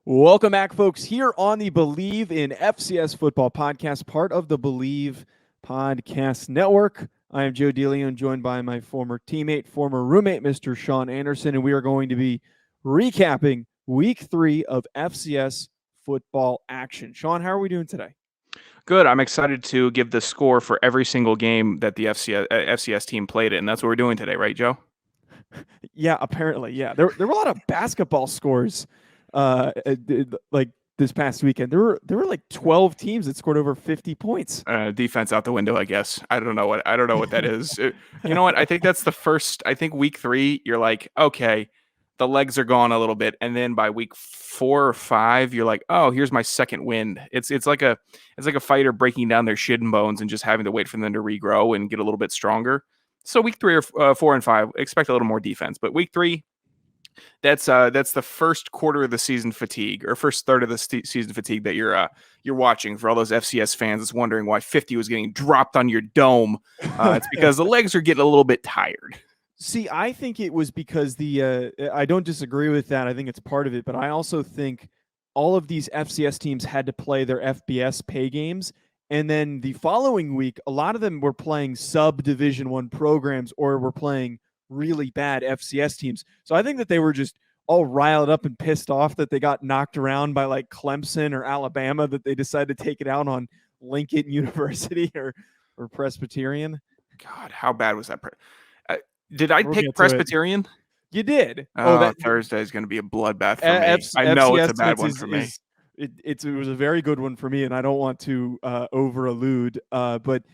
Welcome back, folks, here on the Believe in FCS Football podcast, part of the Believe Podcast Network. I am Joe DeLeone, joined by my former teammate, former roommate, Mr. Sean Anderson, and we are going to be recapping Week 3 of FCS football action. Sean, how are we doing today? Good. I'm excited to give the score for every single game that the FCS team played in. That's what we're doing today, right, Joe? Yeah, apparently, yeah. There were a lot of basketball scores like this past weekend. There were like 12 teams that scored over 50 points. Defense out the window, I guess. I don't know what that is. You know what? I think that's the first. I think week 3, you're like, okay, the legs are gone a little bit, and then by week 4 or 5, you're like, oh, here's my second wind. It's like a fighter breaking down their shin bones and just having to wait for them to regrow and get a little bit stronger. So week 3 or 4 and 5, expect a little more defense, but week 3. That's the first quarter of the season fatigue, or first third of the season fatigue that you're watching. For all those FCS fans that's wondering why 50 was getting dropped on your dome, it's because the legs are getting a little bit tired. See, I think it was because I don't disagree with that. I think it's part of it, but I also think all of these FCS teams had to play their FBS pay games, and then the following week, a lot of them were playing sub-Division I programs or were playing really bad FCS teams. So I think that they were just all riled up and pissed off that they got knocked around by like Clemson or Alabama, that they decided to take it out on Lincoln University or Presbyterian. God, how bad was that? Did I pick Presbyterian? You did. That Thursday is going to be a bloodbath for me. I know it's a bad one for me. It was a very good one for me, and I don't want to over-allude. But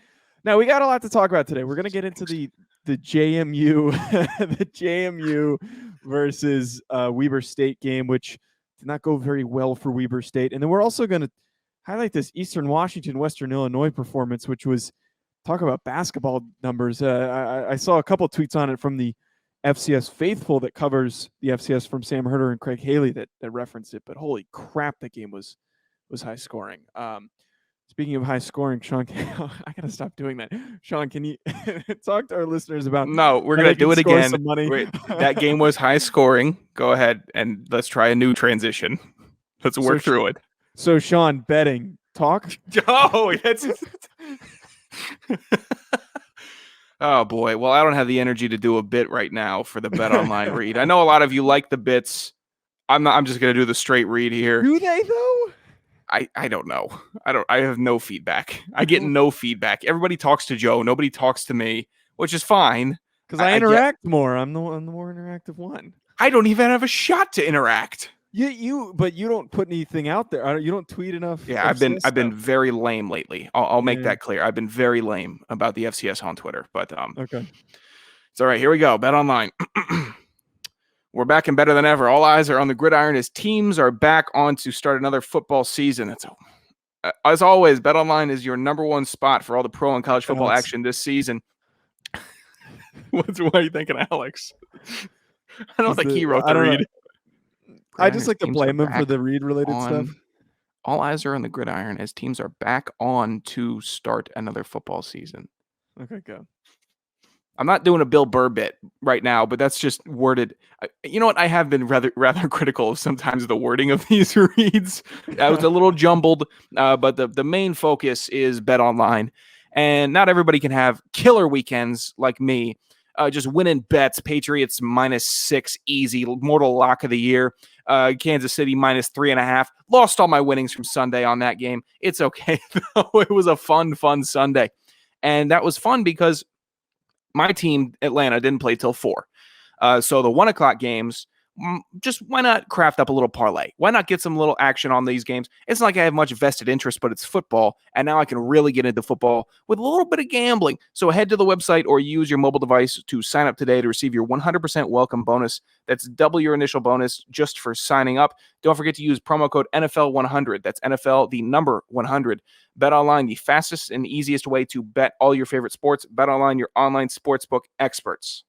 now we got a lot to talk about today. We're going to get into the JMU, the JMU versus Weber State game, which did not go very well for Weber State. And then we're also going to highlight this Eastern Washington, Western Illinois performance, which was, talk about basketball numbers. I saw a couple tweets on it from the FCS faithful that covers the FCS, from Sam Herder and Craig Haley, that referenced it. But holy crap, that game was high scoring. Speaking of high scoring, Sean, I gotta stop doing that. Sean, can you talk to our listeners about? No, we're gonna do it again. Wait, that game was high scoring. Go ahead and let's try a new transition. Let's work through it. So, Sean, betting talk. Oh, that's. Oh boy. Well, I don't have the energy to do a bit right now for the Bet Online read. I know a lot of you like the bits. I'm just gonna do the straight read here. Do they though? I don't know. I have no feedback. I get no feedback. Everybody talks to Joe. Nobody talks to me, which is fine. Because I interact more. I'm the more interactive one. I don't even have a shot to interact. But you don't put anything out there. You don't tweet enough. Yeah, I've been very lame lately. I'll make that clear. I've been very lame about the FCS on Twitter. But okay, it's all right. Here we go. Bet Online. We're back and better than ever. All eyes are on the gridiron as teams are back on to start another football season. As always, Bet Online is your number one spot for all the pro and college football action this season. What are you thinking, Alex? I don't think he wrote the read. I just like to blame him for the read-related stuff. All eyes are on the gridiron as teams are back on to start another football season. Okay, go. I'm not doing a Bill Burr bit right now, but that's just worded. You know what? I have been rather critical of sometimes the wording of these reads. I was a little jumbled, but the main focus is Bet Online. And not everybody can have killer weekends like me. Just winning bets. Patriots -6, easy. Mortal lock of the year. Kansas City -3.5. Lost all my winnings from Sunday on that game. It's okay, though. It was a fun Sunday. And that was fun because my team, Atlanta, didn't play till 4. So the 1 o'clock games, just why not craft up a little parlay? Why not get some little action on these games? It's not like I have much vested interest, but it's football, and now I can really get into football with a little bit of gambling. So head to the website or use your mobile device to sign up today to receive your 100% welcome bonus. That's double your initial bonus just for signing up. Don't forget to use promo code NFL100. That's NFL, the number 100. Bet Online, the fastest and easiest way to bet all your favorite sports. Bet Online, your online sportsbook experts.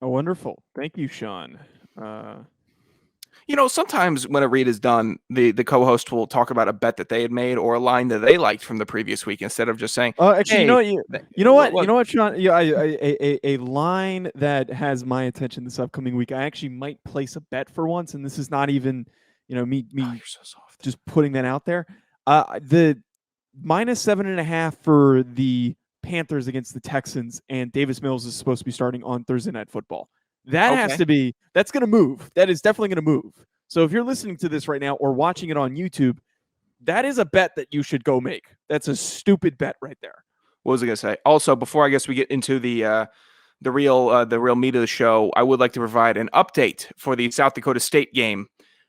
Oh, wonderful. Thank you, Sean. Sometimes when a read is done, the co-host will talk about a bet that they had made or a line that they liked from the previous week instead of just saying, actually, hey, you know what, Sean? Yeah, a line that has my attention this upcoming week. I actually might place a bet for once, and this is not even me Oh, you're so soft. just putting that out there. The -7.5 for the Panthers against the Texans, and Davis Mills is supposed to be starting on Thursday Night Football. That has to be, that's going to move. That is definitely going to move. So if you're listening to this right now or watching it on YouTube, that is a bet that you should go make. That's a stupid bet right there. What was I going to say? Also, before I guess we get into the real meat of the show, I would like to provide an update for the South Dakota State game.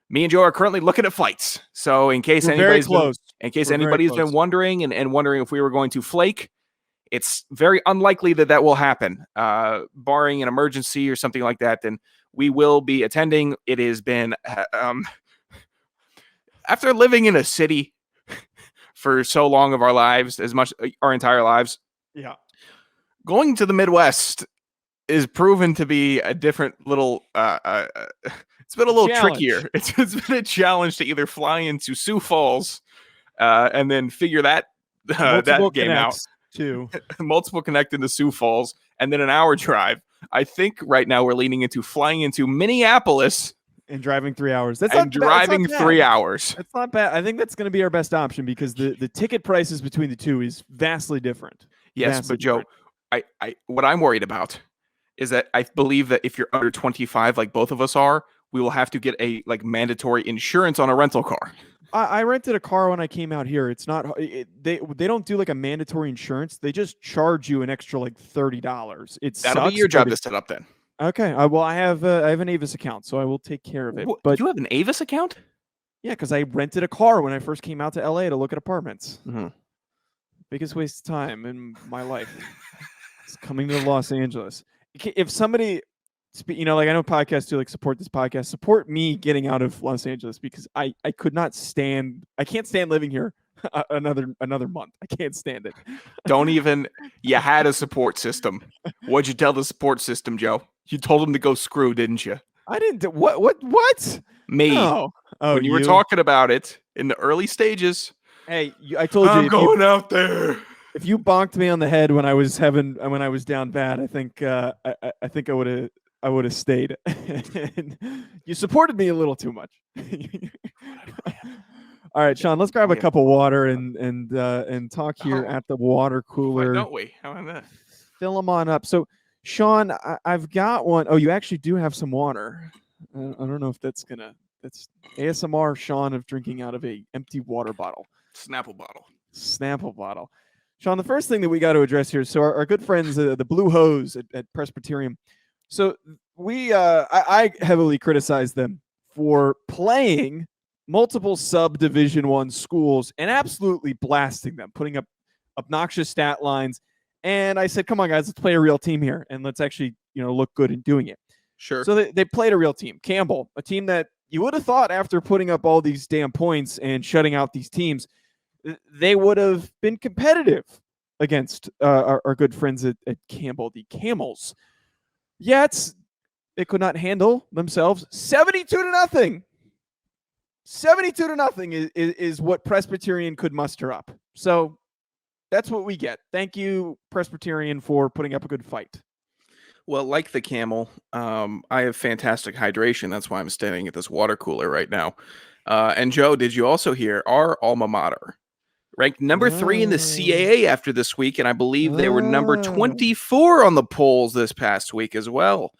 Me and Joe are currently looking at flights. So in case anybody's been wondering and wondering if we were going to flake, it's very unlikely that will happen. Barring an emergency or something like that, then we will be attending. It has been after living in a city for so long of our lives, as much our entire lives. Yeah. Going to the Midwest is proven to be a different little it's been a little trickier. It's been a challenge to either fly into Sioux Falls and then figure that game out. Multiple connect into Sioux Falls and then an hour drive. I think right now we're leaning into flying into Minneapolis and driving 3 hours. That's not driving 3 hours. That's not bad. I think that's going to be our best option because the ticket prices between the two is vastly different. Yes, but Joe, I what I'm worried about is that I believe that if you're under 25, like both of us are, we will have to get a mandatory insurance on a rental car. I rented a car when I came out here. It's not they don't do a mandatory insurance. They just charge you an extra $30. That'll be your job to set up then. Okay. Well, I have an Avis account, so I will take care of it. But you have an Avis account? Yeah, because I rented a car when I first came out to LA to look at apartments. Mm-hmm. Biggest waste of time in my life. It's coming to Los Angeles. If somebody, I know podcasts do support this podcast. Support me getting out of Los Angeles because I can't stand living here another month. I can't stand it. You had a support system. What'd you tell the support system, Joe? You told them to go screw, didn't you? I didn't. What? Me. No. Oh, when you were talking about it in the early stages. Hey, I told you. I'm going out there. If you bonked me on the head when I was down bad, I think I would have stayed. You supported me a little too much. All right, Sean, let's grab a cup of water and talk here at the water cooler. Why don't we? How about that? Fill them on up. So, Sean, I've got one. Oh, you actually do have some water. I don't know if that's ASMR Sean of drinking out of a empty water bottle. Snapple bottle. Sean, the first thing that we got to address here, so our good friends, the Blue Hose at Presbyterian. So I heavily criticize them for playing multiple sub-Division I schools and absolutely blasting them, putting up obnoxious stat lines. And I said, come on, guys, let's play a real team here. And let's actually, look good in doing it. Sure. So they played a real team. Campbell, a team that you would have thought after putting up all these damn points and shutting out these teams, they would have been competitive against our good friends at Campbell, the Camels. Yet they could not handle themselves. 72-0. 72-0 is what Presbyterian could muster up. So that's what we get. Thank you, Presbyterian, for putting up a good fight. Well, like the Camel, I have fantastic hydration. That's why I'm standing at this water cooler right now. And Joe, did you also hear our alma mater ranked number 3 in the CAA after this week? And I believe they were number 24 on the polls this past week as well.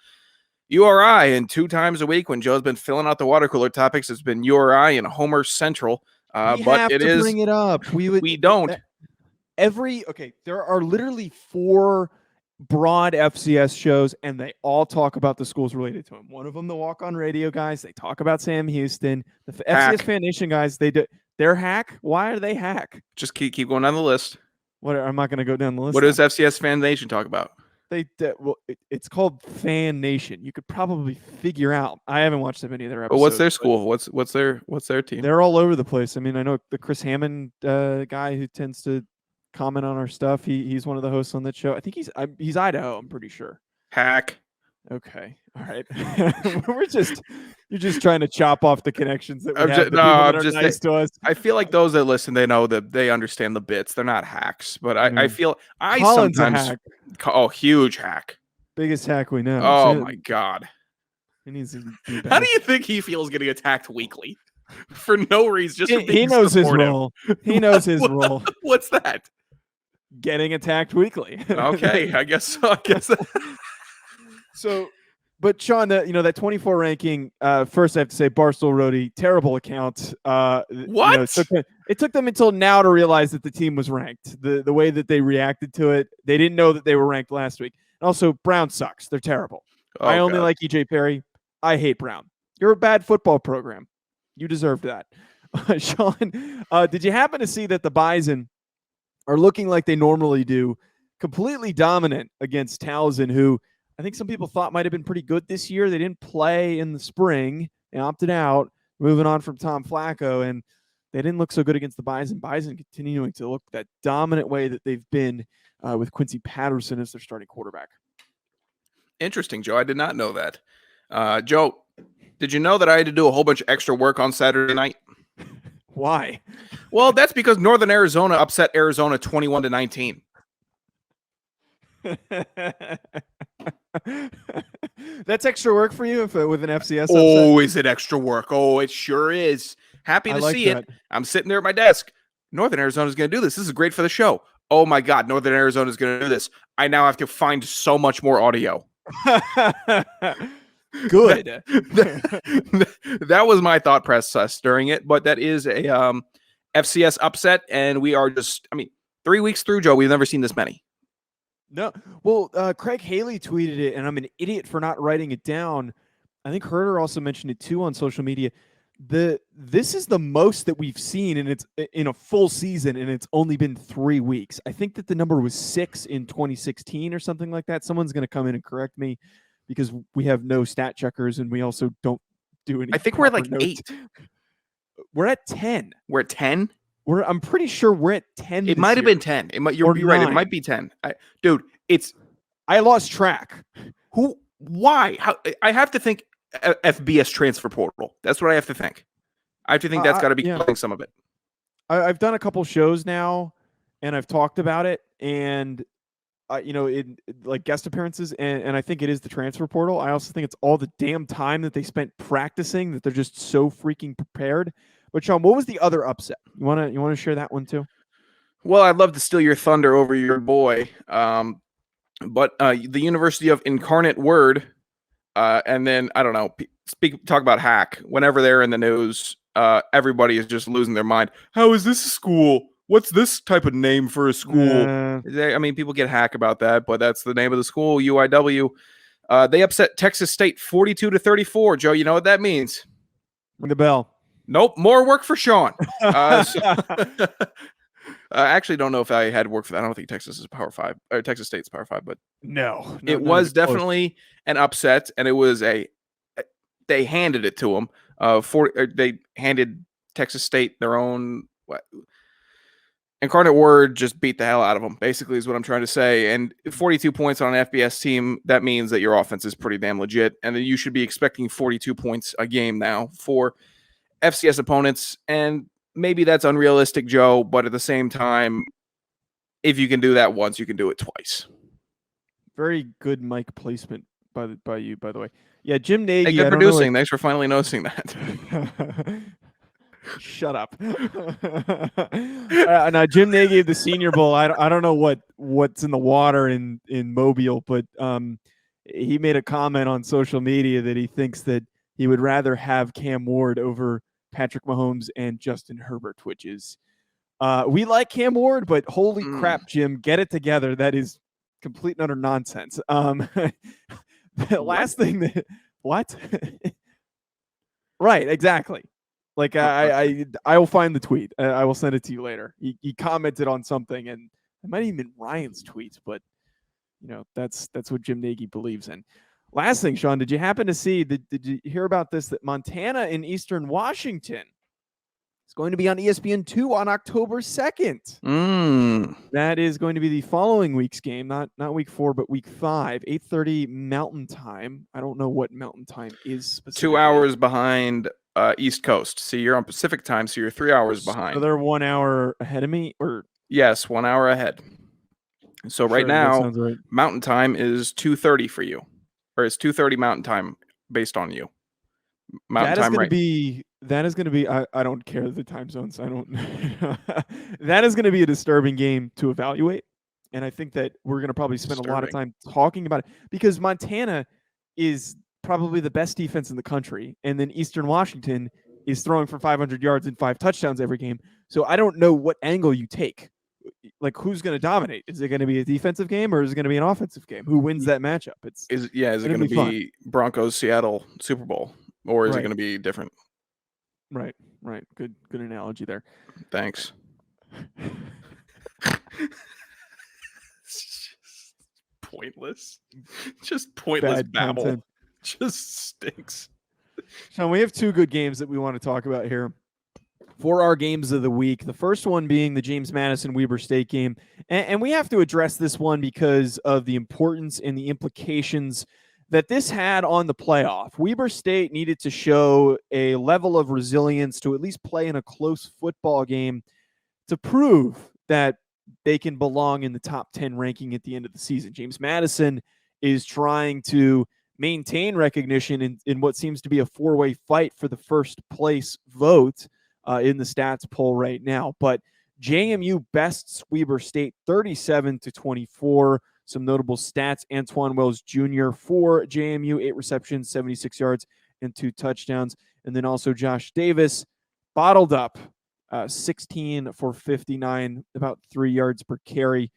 URI, and 2 times a week when Joe's been filling out the water cooler topics, it's been URI and Homer Central. But it is bring it up. We don't. There are literally 4 broad FCS shows, and they all talk about the schools related to them. One of them, the Walk On Radio guys, they talk about Sam Houston. The FCS Fan Nation guys, they're hack. Why are they hack? Just keep going down the list. I'm not going to go down the list. What does FCS Fan Nation talk about? It's called Fan Nation. You could probably figure out. I haven't watched that many of their episodes. But what's their school? What's their team? They're all over the place. I mean, I know the Chris Hammond guy who tends to comment on our stuff. He's one of the hosts on that show. I think he's Idaho. I'm pretty sure. Hack. Okay. All right. You're just trying to chop off the connections that we have. I'm just nice to us. I feel like those that listen, they know that they understand the bits. They're not hacks, but I feel Colin's sometimes. A hack. Huge hack. Biggest hack we know. Oh my God. He needs to be better. How do you think he feels getting attacked weekly? for no reason. Just for He being knows his supportive. role. He knows his role. What's that? Getting attacked weekly. Okay, I guess so. I guess. So, but Sean, that 24 ranking. First, I have to say, Barstool Roadie, terrible account. What? It took them until now to realize that the team was ranked. The way that they reacted to it, they didn't know that they were ranked last week. And also, Brown sucks. They're terrible. Oh, I only God. like EJ Perry. I hate Brown. You're a bad football program. You deserved that. Sean, did you happen to see that the Bison are looking like they normally do, completely dominant against Towson, who I think some people thought might have been pretty good this year. They didn't play in the spring. They opted out, moving on from Tom Flacco, and they didn't look so good against the Bison. Bison continuing to look that dominant way that they've been with Quincy Patterson as their starting quarterback. Interesting, Joe. I did not know that. Joe, did you know that I had to do a whole bunch of extra work on Saturday night? Why? Well, that's because Northern Arizona upset Arizona 21-19. That's extra work for you with an FCS upset? Oh, is it extra work? Oh, it sure is. Happy to see it. I'm sitting there at my desk. Northern Arizona is going to do this. This is great for the show. Oh, my God. Northern Arizona is going to do this. I now have to find so much more audio. Good. That was my thought process during it, but that is a FCS upset, and we are just, 3 weeks through, Joe, we've never seen this many. No. Well, Craig Haley tweeted it, and I'm an idiot for not writing it down. I think Herder also mentioned it too on social media. This is the most that we've seen, and it's in a full season, and it's only been 3 weeks. I think that the number was 6 in 2016 or something like that. Someone's going to come in and correct me because we have no stat checkers, and we also don't do any. I think we're at like notes. 8. We're at 10. We're at 10. I'm pretty sure we're at 10. It might have been 10. You're right. It might be 10. Dude, I lost track. Why? How? I have to think FBS transfer portal. That's what I have to think. I have to think that's got to be killing some of it. I've done a couple shows now, and I've talked about it, and in like guest appearances, and I think it is the transfer portal. I also think it's all the damn time that they spent practicing that they're just so freaking prepared. But Sean, what was the other upset? You wanna share that one too? Well, I'd love to steal your thunder over your boy, but the University of Incarnate Word, and then I don't know, talk about hack. Whenever they're in the news, everybody is just losing their mind. How is this a school? What's this type of name for a school? People get hack about that, but that's the name of the school, UIW. They upset Texas State 42-34. Joe, you know what that means? Ring the bell. Nope, more work for Sean. I actually don't know if I had work for that. I don't think Texas is Power 5 or Texas State's Power 5, but no, it was definitely an upset, and it was they handed it to them. They handed Texas State their own. Incarnate Word just beat the hell out of them, basically, is what I'm trying to say. And 42 points on an FBS team, that means that your offense is pretty damn legit, and that you should be expecting 42 points a game now for FCS opponents. And maybe that's unrealistic, Joe, but at the same time, if you can do that once, you can do it twice. Very good mic placement by you, by the way. Yeah, Jim Nagy. Hey, good producing. Thanks for finally noticing that. Shut up. Now, Jim Nagy of the Senior Bowl, I don't know what's in the water in Mobile, but he made a comment on social media that he thinks that he would rather have Cam Ward over Patrick Mahomes and Justin Herbert, which is we like Cam Ward, but holy crap, Jim, get it together. That is complete and utter nonsense. The last thing that what? Right, exactly. Like I will find the tweet. I will send it to you later. He commented on something, and it might even been Ryan's tweets, but that's what Jim Nagy believes in. Last thing, Sean, did you happen to see? Did you hear about this? That Montana and Eastern Washington is going to be on ESPN2 on October 2nd. That is going to be the following week's game, not week 4, but week 5, 8:30 Mountain Time. I don't know what Mountain Time is specifically. 2 hours behind East Coast. So you're on Pacific time, so you're 3 hours behind. So they're 1 hour ahead of me, or yes, 1 hour ahead. So right now, right. Mountain Time is 2:30 for you, or it's 2:30 Mountain Time based on you. Mountain Time, is going to be That is going to be. I don't care the time zones. I don't. That is going to be a disturbing game to evaluate, and I think that we're going to probably spend a lot of Disturbing. time talking about it because Montana is probably the best defense in the country, and then Eastern Washington is throwing for 500 yards and 5 touchdowns every game. So I don't know what angle you take. Like, who's going to dominate? Is it going to be a defensive game or is it going to be an offensive game? Who wins that matchup? It's Is it going going to to be fun. be Broncos Seattle Super Bowl, or is it Right. going to be different? Right. Good analogy there. Thanks. Pointless. Just pointless Bad babble. content. Just stinks. Sean, we have two good games that we want to talk about here for our games of the week. The first one being the James Madison Weber State game. And we have to address this one because of the importance and the implications that this had on the playoff. Weber State needed to show a level of resilience to at least play in a close football game to prove that they can belong in the top 10 ranking at the end of the season. James Madison is trying to maintain recognition in what seems to be a four-way fight for the first place vote in the stats poll right now. But JMU bests Weber State 37-24. Some notable stats: Antoine Wells Jr. for JMU, 8 receptions, 76 yards, and 2 touchdowns. And then also Josh Davis bottled up 16 for 59, about 3 yards per carry.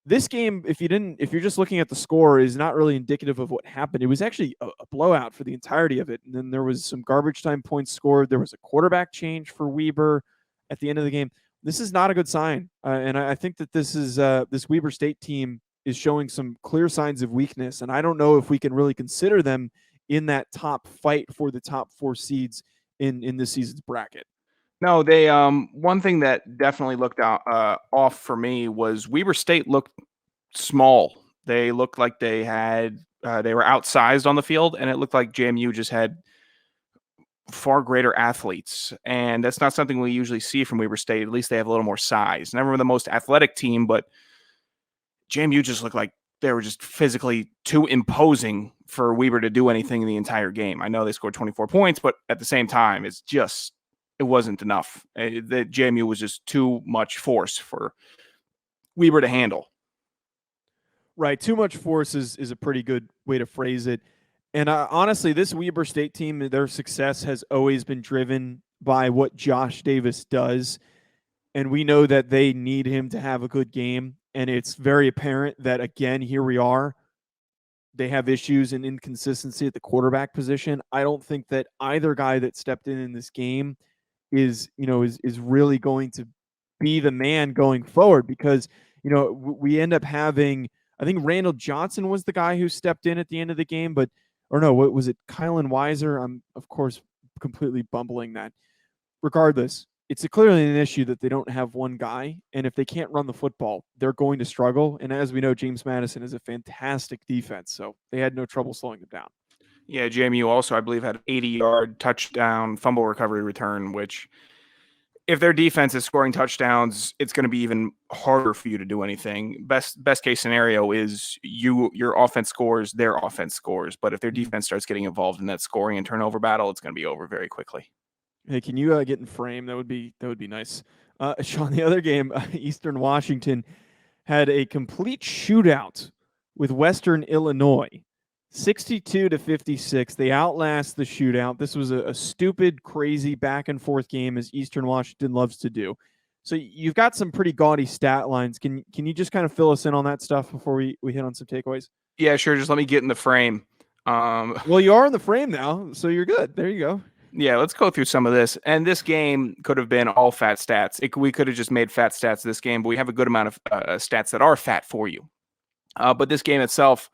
This game, if you're just looking at the score, is not really indicative of what happened. It was actually a blowout for the entirety of it. And then there was some garbage time points scored. There was a quarterback change for Weber at the end of the game. This is not a good sign. And I think that this Weber State team is showing some clear signs of weakness. And I don't know if we can really consider them in that top fight for the top 4 seeds in this season's bracket. No, they one thing that definitely looked off for me was Weber State looked small. They looked like they were outsized on the field, and it looked like JMU just had far greater athletes, and that's not something we usually see from Weber State. At least they have a little more size. Never the most athletic team, but JMU just looked like they were just physically too imposing for Weber to do anything in the entire game. I know they scored 24 points, but at the same time, it wasn't enough. The JMU was just too much force for Weber to handle. Right. Too much force is a pretty good way to phrase it. And honestly, this Weber State team, their success has always been driven by what Josh Davis does. And we know that they need him to have a good game. And it's very apparent that, again, here we are. They have issues and inconsistency at the quarterback position. I don't think that either guy that stepped in this game is really going to be the man going forward, because we end up having, I think Randall Johnson was the guy who stepped in at the end of the game, what was it, Kylan Weiser? I'm of course completely bumbling that. Regardless, it's clearly an issue that they don't have one guy, and if they can't run the football, they're going to struggle. And as we know, James Madison is a fantastic defense, so they had no trouble slowing them down. Yeah, JMU also, I believe, had an 80-yard touchdown fumble recovery return, which if their defense is scoring touchdowns, it's going to be even harder for you to do anything. Best case scenario is your offense scores, their offense scores. But if their defense starts getting involved in that scoring and turnover battle, it's going to be over very quickly. Hey, can you get in frame? That would be nice. Sean, the other game, Eastern Washington had a complete shootout with Western Illinois, 62-56. They outlast the shootout. This was a stupid, crazy back and forth game, as Eastern Washington loves to do. So you've got some pretty gaudy stat lines. Can you just kind of fill us in on that stuff before we hit on some takeaways? Yeah, sure. Just let me get in the frame. Well, you are in the frame now, so you're good. There you go. Yeah, let's go through some of this. And this game could have been all fat stats. We could have just made fat stats this game, but we have a good amount of stats that are fat for you. But this game itself,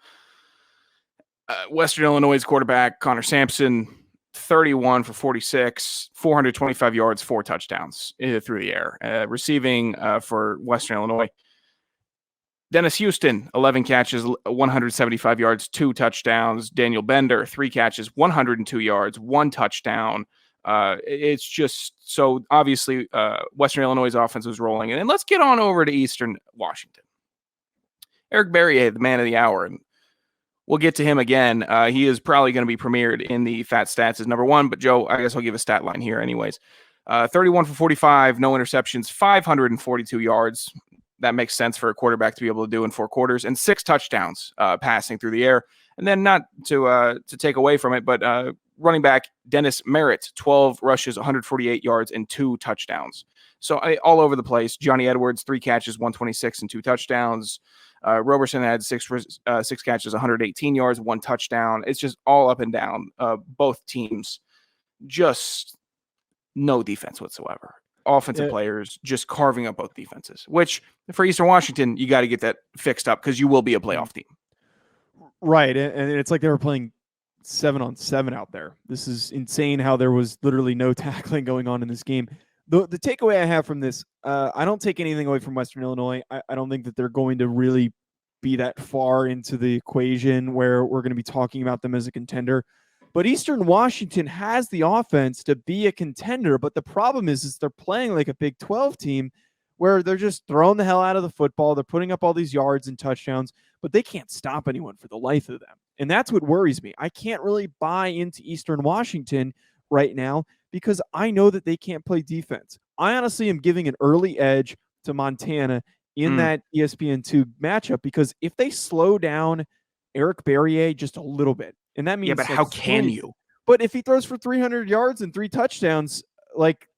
Western Illinois' quarterback, Connor Sampson, 31 for 46, 425 yards, 4 touchdowns through the air. Receiving for Western Illinois, Dennis Houston, 11 catches, 175 yards, 2 touchdowns. Daniel Bender, 3 catches, 102 yards, 1 touchdown. It's just so obviously Western Illinois' offense was rolling. And then let's get on over to Eastern Washington. Eric Berrier, the man of the hour. And we'll get to him again. He is probably going to be premiered in the Fat Stats as number 1, but Joe, I guess I'll give a stat line here anyways. 31 for 45, no interceptions, 542 yards. That makes sense for a quarterback to be able to do in 4 quarters, and 6 touchdowns passing through the air. And then not to take away from it, but running back Dennis Merritt, 12 rushes, 148 yards, and 2 touchdowns. So all over the place. Johnny Edwards, 3 catches, 126 and 2 touchdowns. Roberson had 6 catches, 118 yards, 1 touchdown. It's just all up and down. Both teams, just no defense whatsoever. Offensive players just carving up both defenses, which for Eastern Washington, you got to get that fixed up because you will be a playoff team. Right. And it's like they were playing 7-on-7 out there. This is insane how there was literally no tackling going on in this game. The takeaway I have from this, I don't take anything away from Western Illinois. I don't think that they're going to really be that far into the equation where we're going to be talking about them as a contender. But Eastern Washington has the offense to be a contender. But the problem is they're playing like a Big 12 team where they're just throwing the hell out of the football. They're putting up all these yards and touchdowns, but they can't stop anyone for the life of them. And that's what worries me. I can't really buy into Eastern Washington right now because I know that they can't play defense. I honestly am giving an early edge to Montana in that ESPN2 matchup because if they slow down Eric Barrier just a little bit, and that means but how can you? But if he throws for 300 yards and 3 touchdowns, like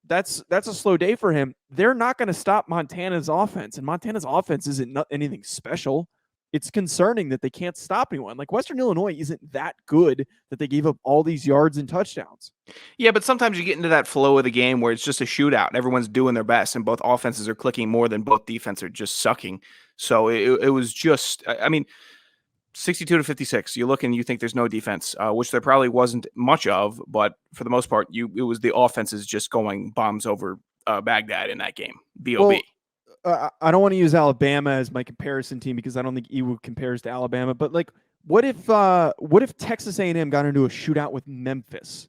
that's a slow day for him. They're not going to stop Montana's offense, and Montana's offense isn't anything special. It's concerning that they can't stop anyone. Like Western Illinois isn't that good that they gave up all these yards and touchdowns. Yeah, but sometimes you get into that flow of the game where it's just a shootout. Everyone's doing their best, and both offenses are clicking more than both defenses are just sucking. So it was just, I mean, 62-56. You look and you think there's no defense, which there probably wasn't much of, but for the most part, it was the offenses just going bombs over Baghdad in that game. B.O.B. Well, I don't want to use Alabama as my comparison team because I don't think EWU compares to Alabama. But like, what if Texas A&M got into a shootout with Memphis?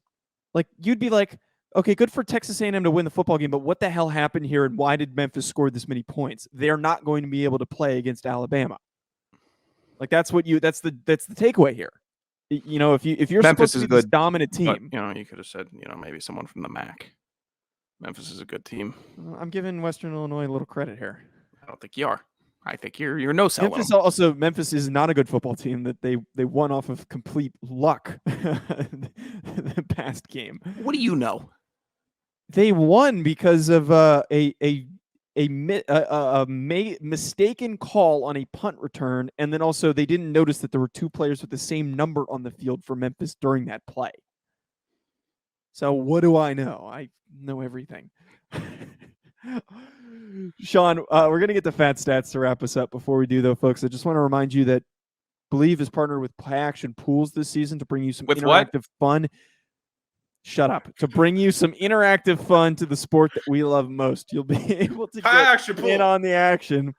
Like, you'd be like, okay, good for Texas A&M to win the football game, but what the hell happened here, and why did Memphis score this many points? They're not going to be able to play against Alabama. Like that's the takeaway here. You know, if you're Memphis supposed to is be good, this dominant team, but, you could have said, maybe someone from the MAC. Memphis is a good team. I'm giving Western Illinois a little credit here. I don't think you are. I think you're no sell. Memphis is not a good football team. That they won off of complete luck the past game. What do you know? They won because of a mistaken call on a punt return, and then also they didn't notice that there were 2 players with the same number on the field for Memphis during that play. So what do I know? I know everything. Sean, we're going to get the Fat Stats to wrap us up. Before we do, though, folks, I just want to remind you that Believe is partnered with Play Action Pools this season to bring you some interactive fun. Shut up. To bring you some interactive fun to the sport that we love most. You'll be able to get in on the action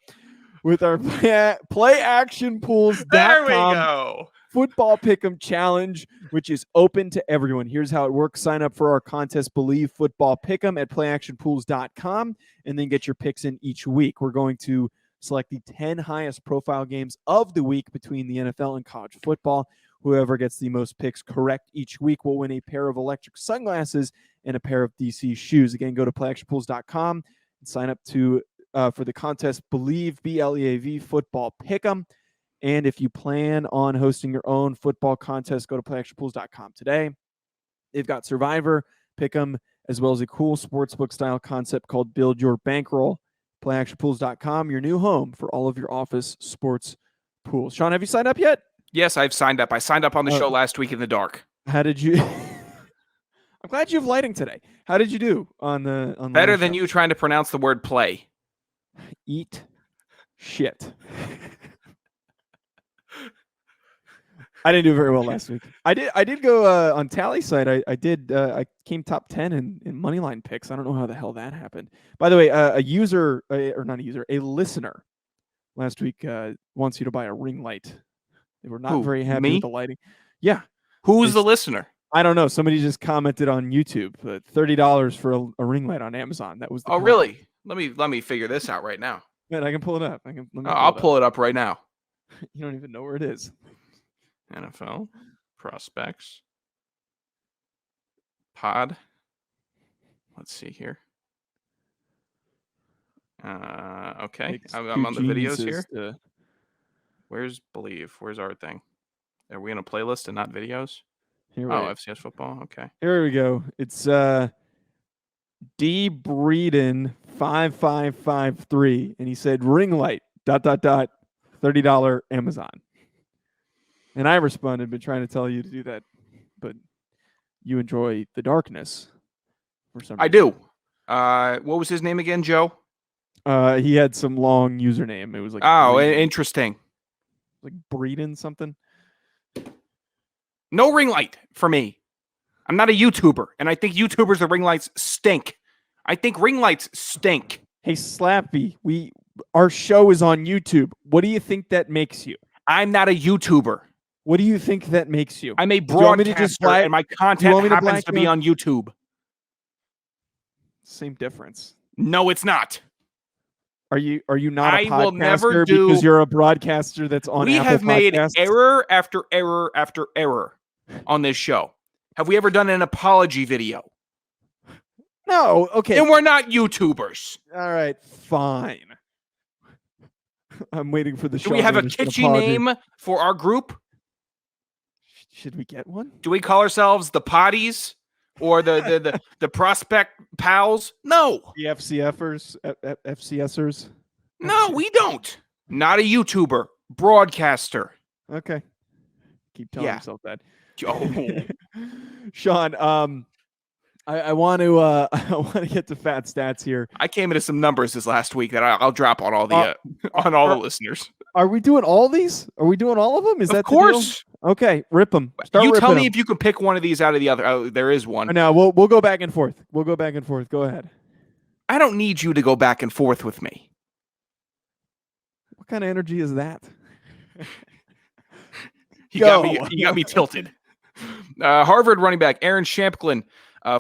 with our playactionpools.com. There we go. Football Pick'em Challenge, which is open to everyone. Here's how it works. Sign up for our contest, Believe Football Pick'em, at playactionpools.com, and then get your picks in each week. We're going to select the 10 highest profile games of the week between the NFL and college football. Whoever gets the most picks correct each week will win a pair of electric sunglasses and a pair of DC shoes. Again, go to playactionpools.com and sign up for the contest, Believe, BLEAV, Football Pick'em. And if you plan on hosting your own football contest, go to playactionpools.com today. They've got Survivor, Pick'em, as well as a cool sportsbook-style concept called Build Your Bankroll. Playactionpools.com, your new home for all of your office sports pools. Sean, have you signed up yet? Yes, I've signed up. I signed up on the show last week in the dark. How did you... I'm glad you have lighting today. How did you do on the Better than you trying to pronounce the word play. Eat shit. I didn't do very well last week. I did go on Tally site. I came top 10 in moneyline picks. I don't know how the hell that happened. By the way, a listener last week wants you to buy a ring light. They were not very happy with the lighting. Yeah. Who's the listener? I don't know. Somebody just commented on YouTube. $30 for a ring light on Amazon. That was the comment. Really? Let me figure this out right now. Man, I can pull it up. I'll pull it up right now. You don't even know where it is. NFL prospects pod. Let's see here. Okay, I'm on the videos here. Where's Believe? Where's our thing? Are we in a playlist and not videos? FCS football. Okay. Here we go. It's D Breeden 5553, and he said ring light ... $30 Amazon. And I responded, been trying to tell you to do that, but you enjoy the darkness for some reason. I do. What was his name again, Joe? He had some long username. It was like interesting. Like Breeden something. No ring light for me. I'm not a YouTuber, and I think YouTubers with ring lights stink. I think ring lights stink. Hey, Slappy, our show is on YouTube. What do you think that makes you? I'm not a YouTuber. What do you think that makes you? I'm a broadcaster, and my content happens to be on YouTube. Same difference. No, it's not. Are you not a podcaster will never because you're a broadcaster that's on Apple have made Podcasts? error after error after error on this show. Have we ever done an apology video? No. Okay. Then we're not YouTubers. All right. Fine. I'm waiting for the show. Do we have a kitschy name for our group? Should we get one? Do we call ourselves the Potties or the Prospect Pals? No. The FCFers, FCSers? No, we don't. Not a YouTuber. Broadcaster. Okay. Keep telling yourself that. Oh. Sean, I want to get to fat stats here. I came into some numbers this last week that I'll drop on all the the listeners. Are we doing all these? Are we doing all of them? Is that of course? The deal? Okay, rip them. You tell me if you can pick one of these out of the other. Oh, there is one. No, we'll go back and forth. Go ahead. I don't need you to go back and forth with me. What kind of energy is that? You got me tilted. Harvard running back Aaron Shamplin,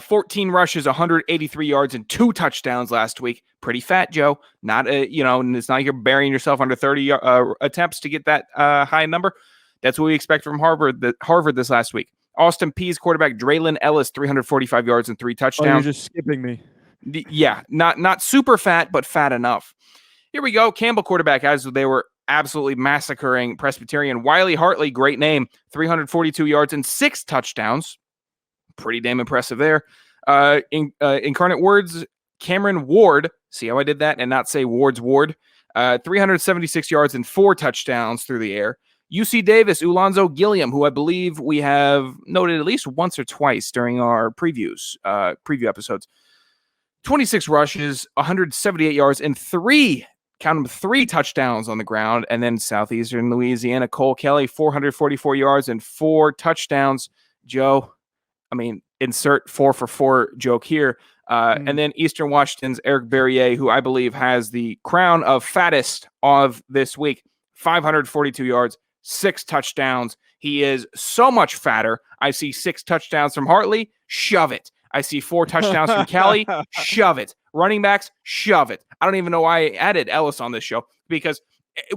14 rushes, 183 yards, and 2 touchdowns last week. Pretty fat, Joe. Not and it's not like you're burying yourself under 30 attempts to get that high number. That's what we expect from Harvard this last week. Austin Peay's quarterback Draylon Ellis, 345 yards and 3 touchdowns. Oh, you're just skipping me. Not super fat, but fat enough. Here we go. Campbell quarterback, as they were absolutely massacring Presbyterian. Wiley Hartley, great name, 342 yards and 6 touchdowns. Pretty damn impressive there. Incarnate Words, Cameron Ward. See how I did that and not say Ward's Ward? 376 yards and 4 touchdowns through the air. UC Davis, Ulonzo Gilliam, who I believe we have noted at least once or twice during our preview episodes. 26 rushes, 178 yards, and 3 touchdowns on the ground. And then Southeastern Louisiana, Cole Kelly, 444 yards and 4 touchdowns. Joe, insert 4 for 4 joke here. And then Eastern Washington's Eric Berrier, who I believe has the crown of fattest of this week, 542 yards, 6 touchdowns. He is so much fatter. I see 6 touchdowns from Hartley. Shove it. I see 4 touchdowns from Kelly. Shove it. Running backs. Shove it. I don't even know why I added Ellis on this show because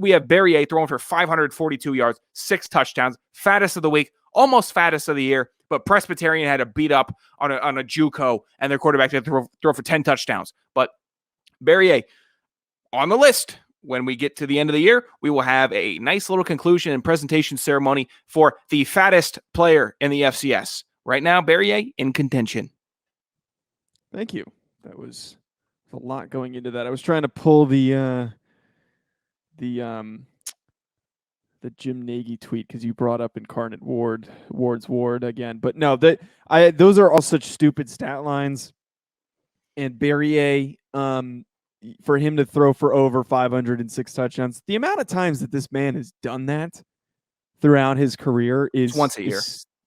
we have Berrier throwing for 542 yards, 6 touchdowns, fattest of the week, almost fattest of the year. But Presbyterian had to beat up on a JUCO, and their quarterback had to throw for 10 touchdowns. But Berrier on the list. When we get to the end of the year, we will have a nice little conclusion and presentation ceremony for the fattest player in the FCS. Right now, Berrier in contention. Thank you. That was a lot going into that. I was trying to pull the Jim Nagy tweet because you brought up Incarnate Ward's Ward again. But no, those are all such stupid stat lines. And Berrier, for him to throw for over 506 touchdowns, the amount of times that this man has done that throughout his career is once a year.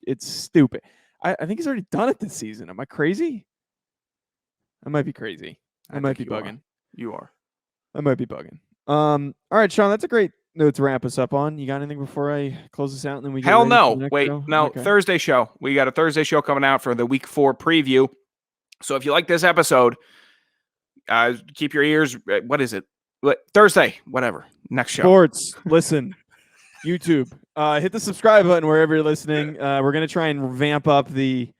It's stupid. I think he's already done it this season. Am I crazy? I might be crazy. I might be bugging. You are. I might be bugging. All right, Sean, that's a great note to wrap us up on. You got anything before I close this out and then we Hell no. Wait, show? no, Okay. Thursday show. We got a Thursday show coming out for the week 4 preview. So if you like this episode, keep your ears. What is it? Thursday, whatever. Next show. Sports. Listen, YouTube. Hit the subscribe button wherever you're listening. We're gonna try and ramp up the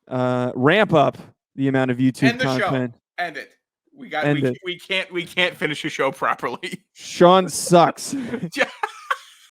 amount of YouTube End the content. show. End it. We End it. we can't finish a show properly. Sean sucks.